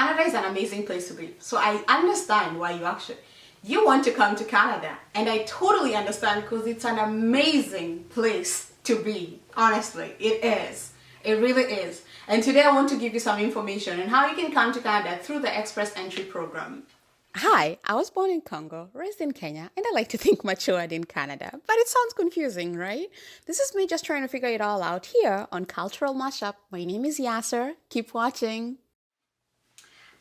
Canada is an amazing place to be. So I understand why you want to come to Canada. And I totally understand because it's an amazing place to be. Honestly, it is. It really is. And today I want to give you some information on how you can come to Canada through the Express Entry program. Hi, I was born in Congo, raised in Kenya, and I like to think matured in Canada. But it sounds confusing, right? This is me just trying to figure it all out here on Cultural Mashup. My name is Yasser. Keep watching.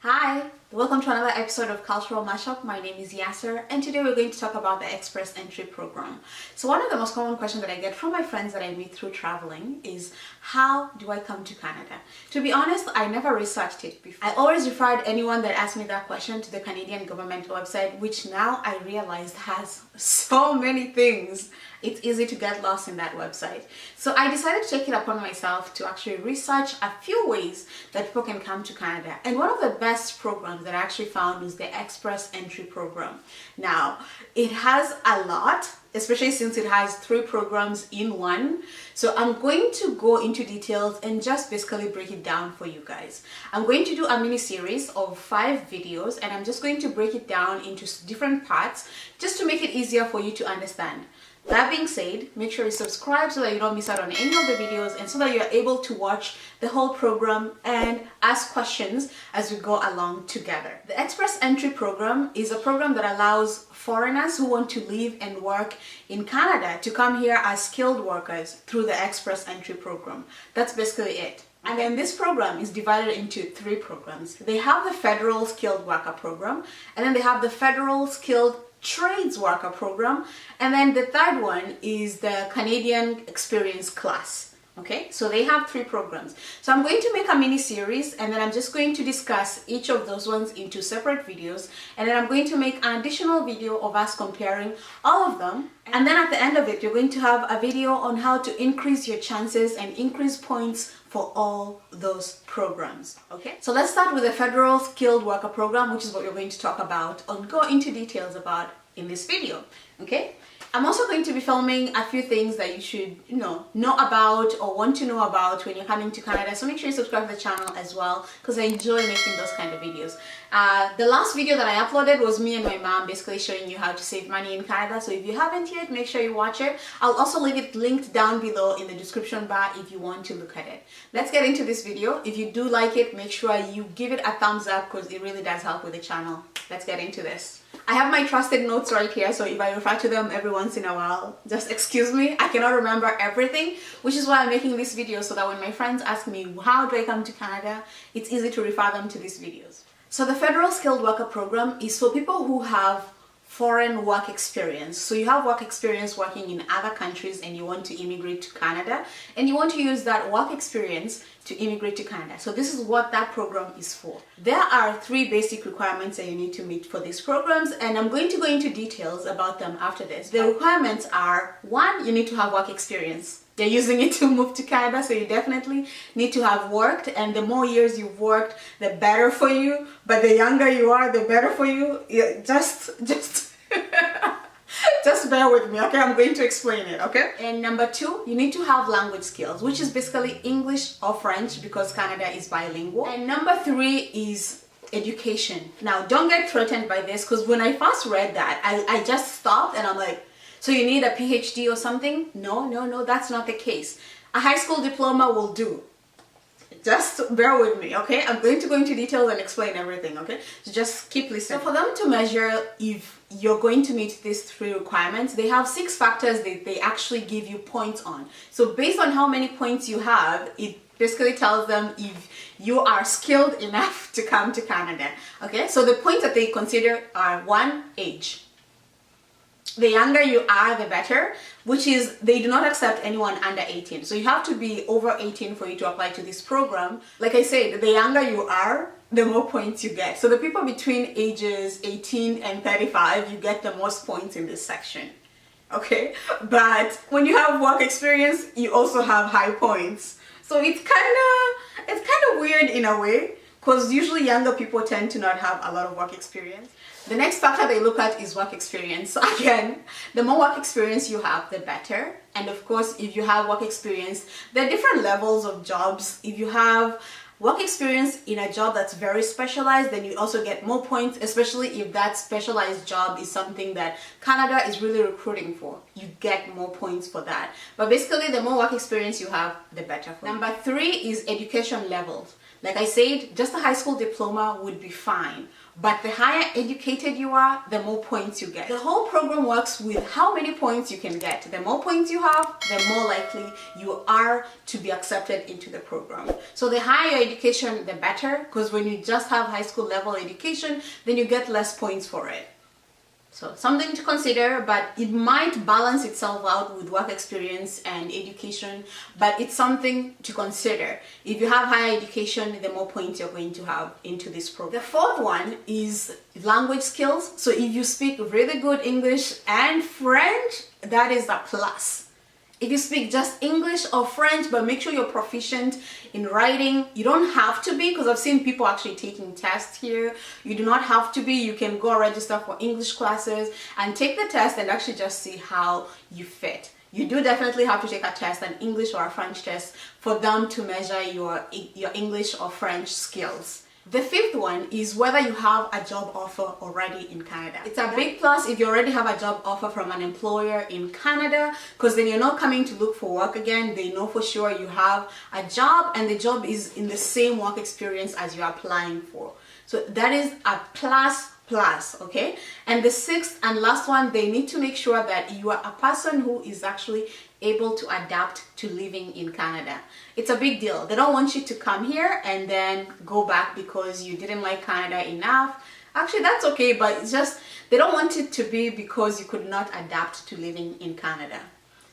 Hi, welcome to another episode of Cultural Mashup. My name is Yasser, and today we're going to talk about the Express Entry program. So one of the most common questions that I get from my friends that I meet through traveling is, how do I come to Canada? To be honest, I never researched it before. I always referred anyone that asked me that question to the Canadian government website, which now I realized has so many things. It's easy to get lost in that website. So I decided to take it upon myself to actually research a few ways that people can come to Canada. And one of the best programs that I actually found was the Express Entry program. Now, it has a lot, especially since it has 3 programs in one. So I'm going to go into details and just basically break it down for you guys. I'm going to do a mini series of 5 videos, and I'm just going to break it down into different parts just to make it easier for you to understand. That being said, make sure you subscribe so that you don't miss out on any of the videos and so that you're able to watch the whole program and ask questions as we go along together. The Express Entry program is a program that allows foreigners who want to live and work in Canada to come here as skilled workers through the Express Entry program. That's basically it. And then this program is divided into 3 programs. They have the Federal Skilled Worker program, and then they have the Federal Skilled Trades Worker program, and then the third one is the Canadian Experience class. Okay, so they have 3 programs. So I'm going to make a mini series, and then I'm just going to discuss each of those ones into separate videos, and then I'm going to make an additional video of us comparing all of them. And then at the end of it, you're going to have a video on how to increase your chances and increase points for all those programs. Okay, so let's start with the Federal Skilled Worker program, which is what we're going to talk about or go into details about in this video. Okay, I'm also going to be filming a few things that you should know about or want to know about when you're coming to Canada. So make sure you subscribe to the channel as well, because I enjoy making those kind of videos. The last video that I uploaded was me and my mom basically showing you how to save money in Canada. So if you haven't yet, make sure you watch it. I'll also leave it linked down below in the description bar if you want to look at it. Let's get into this video. If you do like it, make sure you give it a thumbs up because it really does help with the channel. Let's get into this. I have my trusted notes right here, so if I refer to them every once in a while, just excuse me. I cannot remember everything, which is why I'm making this video, so that when my friends ask me, how do I come to Canada, it's easy to refer them to these videos. So the Federal Skilled Worker program is for people who have foreign work experience. So you have work experience working in other countries and you want to immigrate to Canada, and you want to use that work experience to immigrate to Canada. So this is what that program is for. There are 3 basic requirements that you need to meet for these programs, and I'm going to go into details about them after this. The requirements are, 1, you need to have work experience. They're using it to move to Canada, so you definitely need to have worked, and the more years you've worked, the better for you. But the younger you are, the better for you. Just bear with me, okay? I'm going to explain it, okay? And number 2, you need to have language skills, which is basically English or French, because Canada is bilingual. And number 3 is education. Now, don't get threatened by this, because when I first read that, I just stopped and I'm like, so you need a PhD or something? No, that's not the case. A high school diploma will do. Just bear with me, okay? I'm going to go into details and explain everything, okay? So just keep listening. So for them to measure if you're going to meet these 3 requirements, they have 6 factors that they actually give you points on. So based on how many points you have, it basically tells them if you are skilled enough to come to Canada, okay? So the points that they consider are 1, age. The younger you are, the better, which is they do not accept anyone under 18. So you have to be over 18 for you to apply to this program. Like I said, the younger you are, the more points you get. So the people between ages 18 and 35, you get the most points in this section. Okay? But when you have work experience, you also have high points. So it's kind of weird in a way, because usually younger people tend to not have a lot of work experience. The next factor they look at is work experience. So again, the more work experience you have, the better. And of course, if you have work experience, there are different levels of jobs. If you have work experience in a job that's very specialized, then you also get more points, especially if that specialized job is something that Canada is really recruiting for. You get more points for that. But basically, the more work experience you have, the better for you. Number 3 is education levels. Like I said, just a high school diploma would be fine. But the higher educated you are, the more points you get. The whole program works with how many points you can get. The more points you have, the more likely you are to be accepted into the program. So the higher education, the better, because when you just have high school level education, then you get less points for it. So something to consider, but it might balance itself out with work experience and education, but it's something to consider. If you have higher education, the more points you're going to have into this program. The 4th one is language skills. So if you speak really good English and French, that is a plus. If you speak just English or French, but make sure you're proficient in writing, you don't have to be, because I've seen people actually taking tests here. You do not have to be. You can go register for English classes and take the test and actually just see how you fit. You do definitely have to take a test, an English or a French test, for them to measure your English or French skills. The 5th one is whether you have a job offer already in Canada. It's a big plus if you already have a job offer from an employer in Canada, because then you're not coming to look for work again. They know for sure you have a job, and the job is in the same work experience as you're applying for. So that is a plus, okay? And the 6th and last one, they need to make sure that you are a person who is actually able to adapt to living in Canada. It's a big deal. They don't want you to come here and then go back because you didn't like Canada enough. Actually, that's okay, but it's just they don't want it to be because you could not adapt to living in Canada.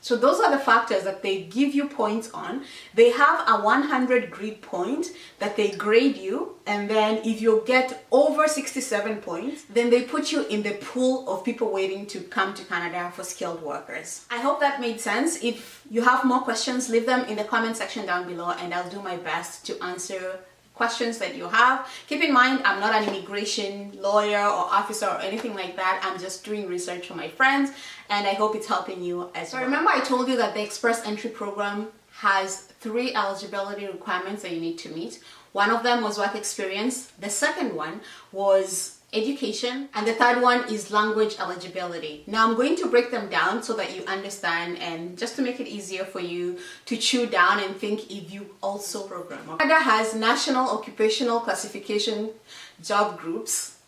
So those are the factors that they give you points on. They have a 100 grid point that they grade you, and then if you get over 67 points, then they put you in the pool of people waiting to come to Canada for skilled workers. I hope that made sense. If you have more questions, leave them in the comment section down below, and I'll do my best to answer questions that you have. Keep in mind, I'm not an immigration lawyer or officer or anything like that. I'm just doing research for my friends, and I hope it's helping you as well. Remember I told you that the Express Entry program has 3 eligibility requirements that you need to meet. One of them was work experience. The second one was education, and the third one is language eligibility. Now I'm going to break them down so that you understand, and just to make it easier for you to chew down and think if you also program. Canada has national occupational classification job groups.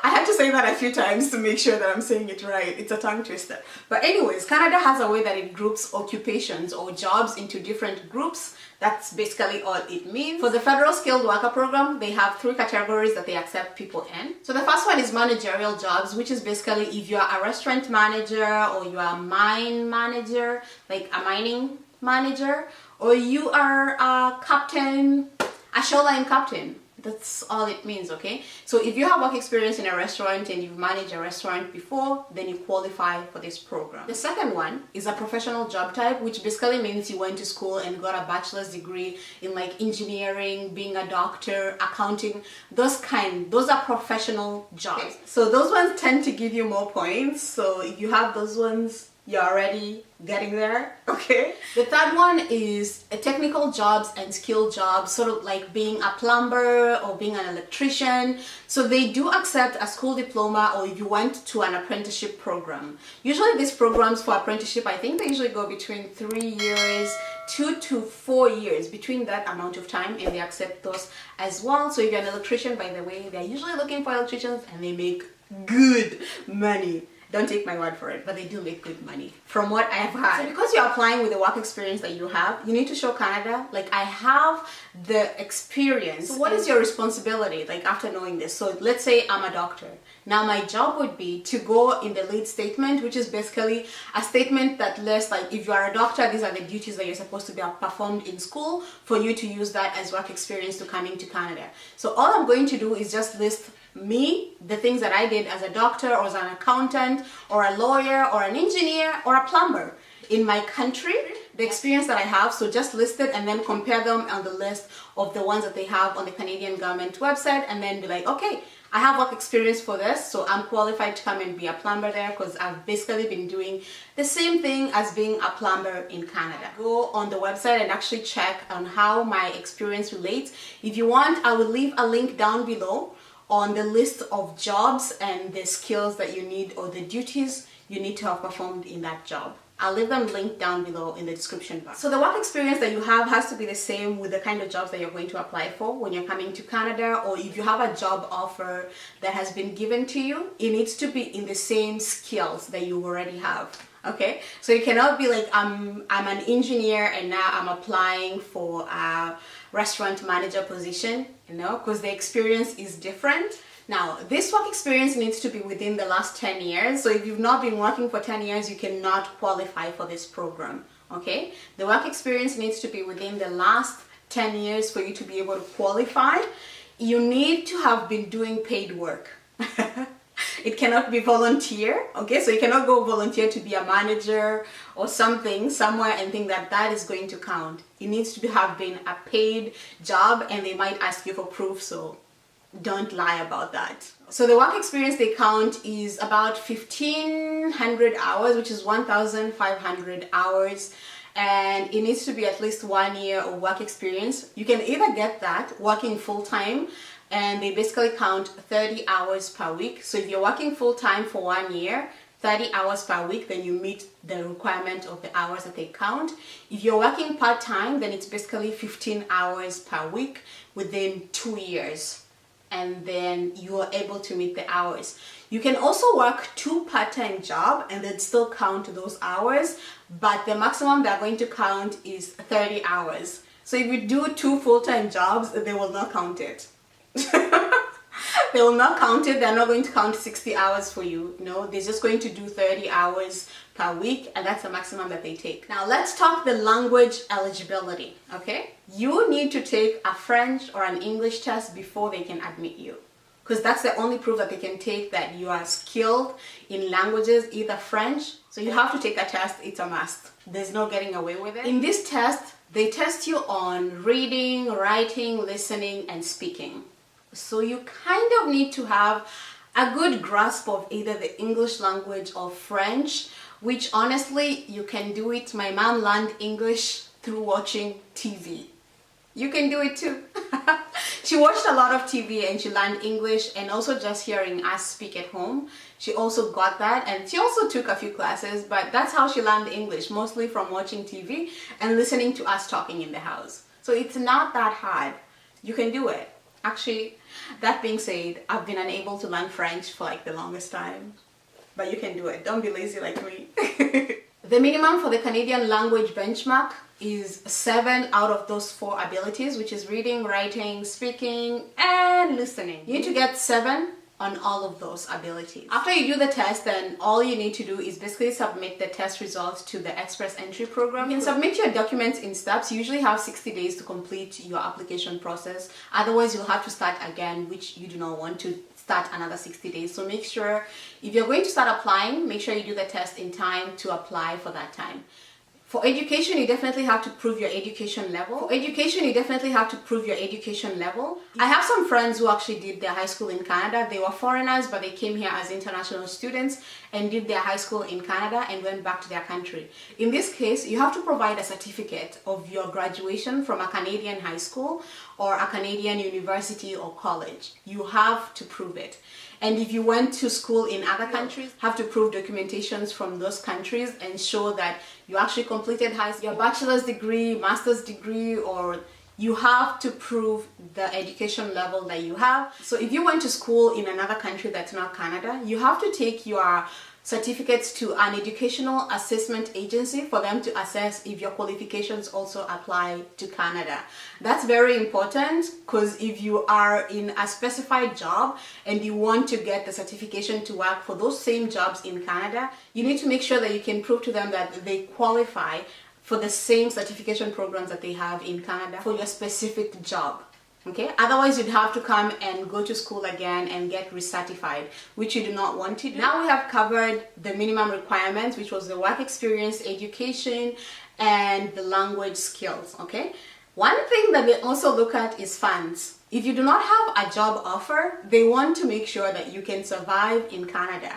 I had to say that a few times to make sure that I'm saying it right. It's a tongue twister. But anyways, Canada has a way that it groups occupations or jobs into different groups. That's basically all it means. For the Federal Skilled Worker Program, they have 3 categories that they accept people in. So the first one is managerial jobs, which is basically if you're a restaurant manager or you're a mine manager, like a mining manager, or you are a captain, a shoreline captain. That's all it means, okay? So if you have work experience in a restaurant and you've managed a restaurant before, then you qualify for this program. The second one is a professional job type, which basically means you went to school and got a bachelor's degree in like engineering, being a doctor, accounting, those are professional jobs. Okay. So those ones tend to give you more points. So if you have those ones, you're already getting there, okay? The third one is a technical jobs and skill jobs, sort of like being a plumber or being an electrician. So they do accept a school diploma, or if you went to an apprenticeship program. Usually these programs for apprenticeship, I think they usually go between 3 years, 2 to 4 years, between that amount of time, and they accept those as well. So if you're an electrician, by the way, they're usually looking for electricians and they make good money. Don't take my word for it, but they do make good money from what I have had. So because you're applying with the work experience that you have, you need to show Canada, like, I have the experience. So what is your responsibility, like, after knowing this? So let's say I'm a doctor. Now my job would be to go in the lead statement, which is basically a statement that lists, like, if you are a doctor, these are the duties that you're supposed to be performed in school for you to use that as work experience to come into Canada. So all I'm going to do is just list me, the things that I did as a doctor or as an accountant or a lawyer or an engineer or a plumber in my country. the experience that I have. So just list it and then compare them on the list of the ones that they have on the Canadian government website, and then be like, okay, I have work experience for this, so I'm qualified to come and be a plumber there because I've basically been doing the same thing as being a plumber in Canada. Go on the website and actually check on how my experience relates. If you want, I will leave a link down below on the list of jobs and the skills that you need, or the duties you need to have performed in that job. I'll leave them linked down below in the description box. So the work experience that you have has to be the same with the kind of jobs that you're going to apply for when you're coming to Canada, or if you have a job offer that has been given to you, it needs to be in the same skills that you already have. Okay, so you cannot be like, I'm an engineer and now I'm applying for a restaurant manager position, you know, because the experience is different. Now, this work experience needs to be within the last 10 years. So if you've not been working for 10 years, you cannot qualify for this program, okay? The work experience needs to be within the last 10 years for you to be able to qualify. You need to have been doing paid work. It cannot be volunteer, okay? So you cannot go volunteer to be a manager or something somewhere and think that that is going to count. It needs to have been a paid job, and they might ask you for proof, so don't lie about that. So the work experience they count is about 1,500 hours, which is 1,500 hours, and it needs to be at least 1 year of work experience. You can either get that working full-time, and they basically count 30 hours per week. So if you're working full-time for 1 year, 30 hours per week, then you meet the requirement of the hours that they count. If you're working part-time, then it's basically 15 hours per week within 2 years. And then you are able to meet the hours. You can also work 2 part-time jobs and then still count those hours, but the maximum they're going to count is 30 hours. So if you do 2 full-time jobs, they will not count it. They will not count it. They're not going to count 60 hours for you. No, they're just going to do 30 hours per week, and that's the maximum that they take. Now let's talk the language eligibility, okay? You need to take a French or an English test before they can admit you, because that's the only proof that they can take that you are skilled in languages, either French. So you have to take a test. It's a must. There's no getting away with it. In this test, they test you on reading, writing, listening, and speaking. So you kind of need to have a good grasp of either the English language or French, which honestly, you can do it. My mom learned English through watching TV. You can do it too. She watched a lot of TV and she learned English, and also just hearing us speak at home. She also got that, and she also took a few classes, but that's how she learned English, mostly from watching TV and listening to us talking in the house. So it's not that hard. You can do it. Actually, that being said, I've been unable to learn French for like the longest time, but you can do it. Don't be lazy like me. The minimum for the Canadian language benchmark is 7 out of those 4 abilities, which is reading, writing, speaking, and listening. You need to get 7 on all of those abilities. After you do the test, then all you need to do is basically submit the test results to the Express Entry program. You can submit your documents in steps. You usually have 60 days to complete your application process. Otherwise, you'll have to start again, which you do not want to start another 60 days. So make sure, if you're going to start applying, make sure you do the test in time to apply for that time. For education, you definitely have to prove your education level. I have some friends who actually did their high school in Canada. They were foreigners, but they came here as international students and did their high school in Canada and went back to their country. In this case, you have to provide a certificate of your graduation from a Canadian high school or a Canadian university or college. You have to prove it. And if you went to school in other countries, have to prove documentations from those countries and show that you actually completed high school, your bachelor's degree, master's degree, or you have to prove the education level that you have. So if you went to school in another country that's not Canada, you have to take your certificates to an educational assessment agency for them to assess if your qualifications also apply to Canada. That's very important, because if you are in a specified job and you want to get the certification to work for those same jobs in Canada, you need to make sure that you can prove to them that they qualify for the same certification programs that they have in Canada for your specific job. Okay, otherwise you'd have to come and go to school again and get recertified, which you do not want to do. Now we have covered the minimum requirements, which was the work experience, education, and the language skills, okay? One thing that they also look at is funds. If you do not have a job offer, they want to make sure that you can survive in Canada.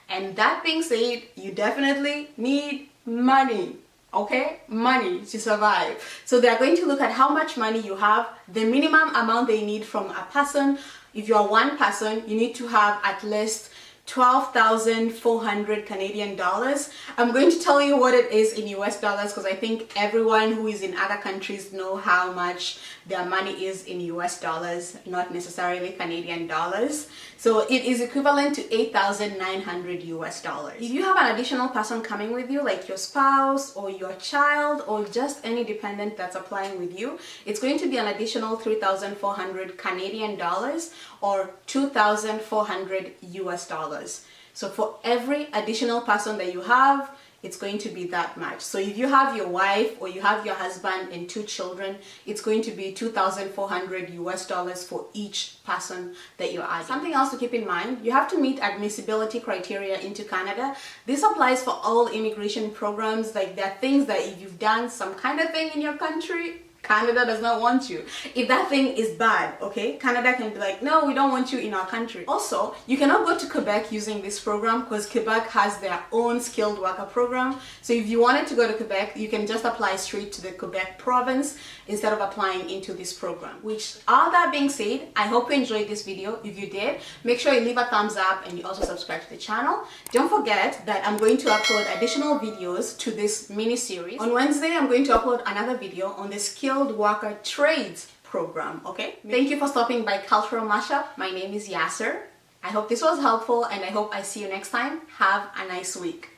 And that being said, you definitely need money, okay? Money to survive. So they're going to look at how much money you have, the minimum amount they need from a person. If you're one person, you need to have at least 12,400 Canadian dollars. I'm going to tell you what it is in US dollars because I think everyone who is in other countries know how much their money is in US dollars, not necessarily Canadian dollars. So it is equivalent to 8,900 US dollars. If you have an additional person coming with you, like your spouse or your child or just any dependent that's applying with you, it's going to be an additional 3,400 Canadian dollars or 2,400 US dollars. So for every additional person that you have, it's going to be that much. So if you have your wife or you have your husband and 2 children, it's going to be 2,400 US dollars for each person that you're adding. Something else to keep in mind, you have to meet admissibility criteria into Canada. This applies for all immigration programs. Like there are things that if you've done some kind of thing in your country, Canada does not want you. If that thing is bad, okay, Canada can be like, no, we don't want you in our country. Also, you cannot go to Quebec using this program because Quebec has their own skilled worker program. So if you wanted to go to Quebec, you can just apply straight to the Quebec province instead of applying into this program. Which, all that being said, I hope you enjoyed this video. If you did, make sure you leave a thumbs up and you also subscribe to the channel. Don't forget that I'm going to upload additional videos to this mini series. On Wednesday, I'm going to upload another video on the skilled worker trades program, okay? Thank you for stopping by Cultural Mashup. My name is Yasser. I hope this was helpful and I hope I see you next time. Have a nice week.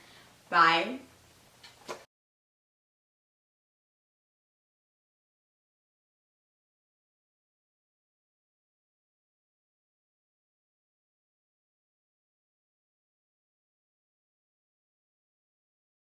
Bye.